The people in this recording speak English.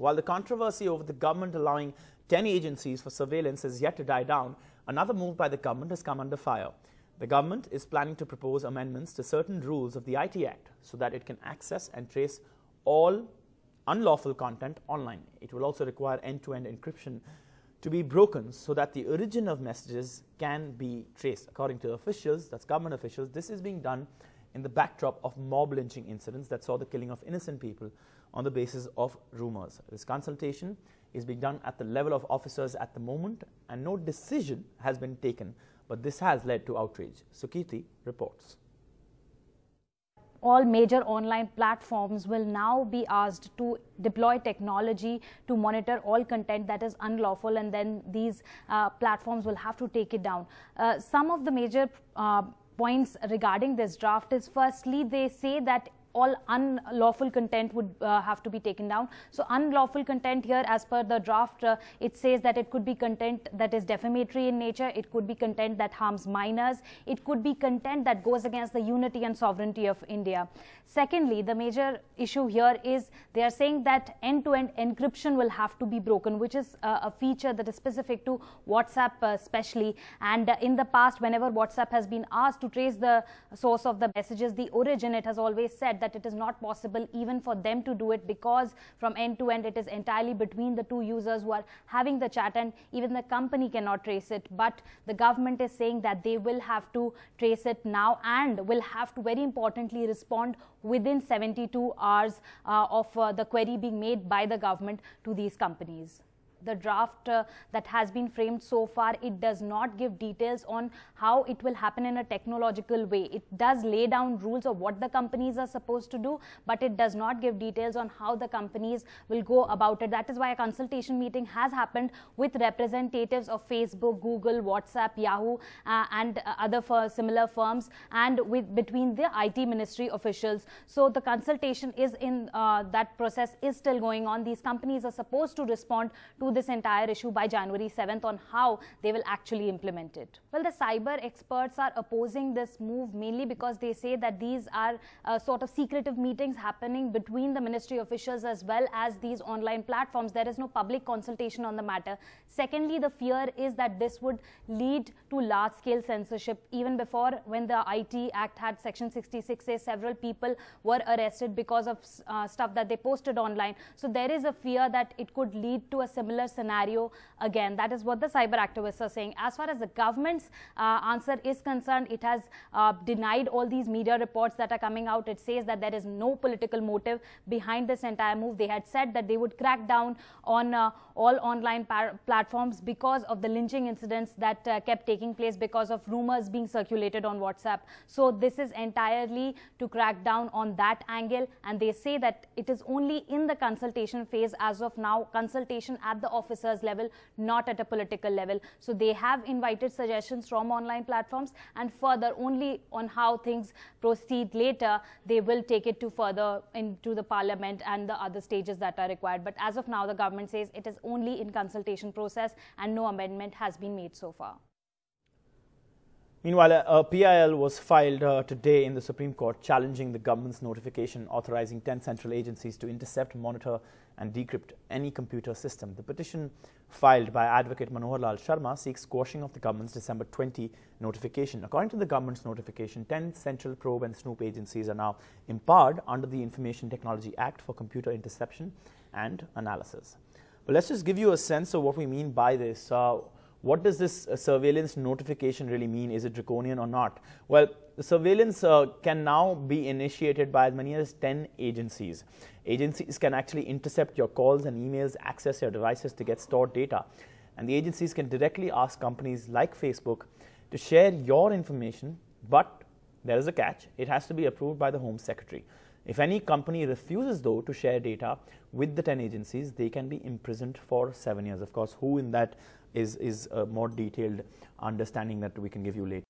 While the controversy over the government allowing 10 agencies for surveillance is yet to die down, another move by the government has come under fire. The government is planning to propose amendments to certain rules of the IT Act so that it can access and trace all unlawful content online. It will also require end-to-end encryption to be broken so that the origin of messages can be traced. According to officials, that's government officials, this is being done in the backdrop of mob lynching incidents that saw the killing of innocent people on the basis of rumors. This consultation is being done at the level of officers at the moment, and no decision has been taken, but this has led to outrage. Sukirti reports. All major online platforms will now be asked to deploy technology to monitor all content that is unlawful, and then these platforms will have to take it down. Some of the major points regarding this draft is, firstly, they say that all unlawful content would have to be taken down. So unlawful content here, as per the draft, it says that it could be content that is defamatory in nature, it could be content that harms minors, it could be content that goes against the unity and sovereignty of India. Secondly, the major issue here is they are saying that end-to-end encryption will have to be broken, which is a feature that is specific to WhatsApp especially. And in the past, whenever WhatsApp has been asked to trace the source of the messages, the origin, it has always said that it is not possible even for them to do it, because from end to end it is entirely between the two users who are having the chat, and even the company cannot trace it. But the government is saying that they will have to trace it now and will have to, very importantly, respond within 72 hours of the query being made by the government to these companies. The draft that has been framed so far, it does not give details on how it will happen in a technological way. It does lay down rules of what the companies are supposed to do, but it does not give details on how the companies will go about it. That is why a consultation meeting has happened with representatives of Facebook, Google, WhatsApp, Yahoo, and other similar firms, and between the IT ministry officials. So the consultation is in that process is still going on. These companies are supposed to respond to this entire issue by January 7th on how they will actually implement it. Well, the cyber experts are opposing this move mainly because they say that these are sort of secretive meetings happening between the ministry officials as well as these online platforms. There is no public consultation on the matter. Secondly, the fear is that this would lead to large-scale censorship. Even before, when the IT Act had Section 66 says several people were arrested because of stuff that they posted online. So there is a fear that it could lead to a similar scenario again. That is what the cyber activists are saying. As far as the government's answer is concerned, it has denied all these media reports that are coming out. It says that there is no political motive behind this entire move. They had said that they would crack down on all online platforms because of the lynching incidents that kept taking place because of rumors being circulated on WhatsApp. So this is entirely to crack down on that angle, and they say that it is only in the consultation phase as of now, consultation at the officers level, not at a political level. So they have invited suggestions from online platforms, and further only on how things proceed later, they will take it to further into the parliament and the other stages that are required. But as of now, the government says it is only in consultation process and no amendment has been made so far. Meanwhile, a PIL was filed today in the Supreme Court challenging the government's notification authorizing 10 central agencies to intercept, monitor and decrypt any computer system. The petition filed by Advocate Manohar Lal Sharma seeks quashing of the government's December 20 notification. According to the government's notification, 10 central probe and snoop agencies are now empowered under the Information Technology Act for computer interception and analysis. But let's just give you a sense of what we mean by this. What does this surveillance notification really mean? Is it draconian or not? Well, the surveillance can now be initiated by as many as 10 agencies. Agencies can actually intercept your calls and emails, access your devices to get stored data. And the agencies can directly ask companies like Facebook to share your information, but there is a catch. It has to be approved by the Home Secretary. If any company refuses, though, to share data with the 10 agencies, they can be imprisoned for 7 years. Of course, who in that is a more detailed understanding that we can give you later.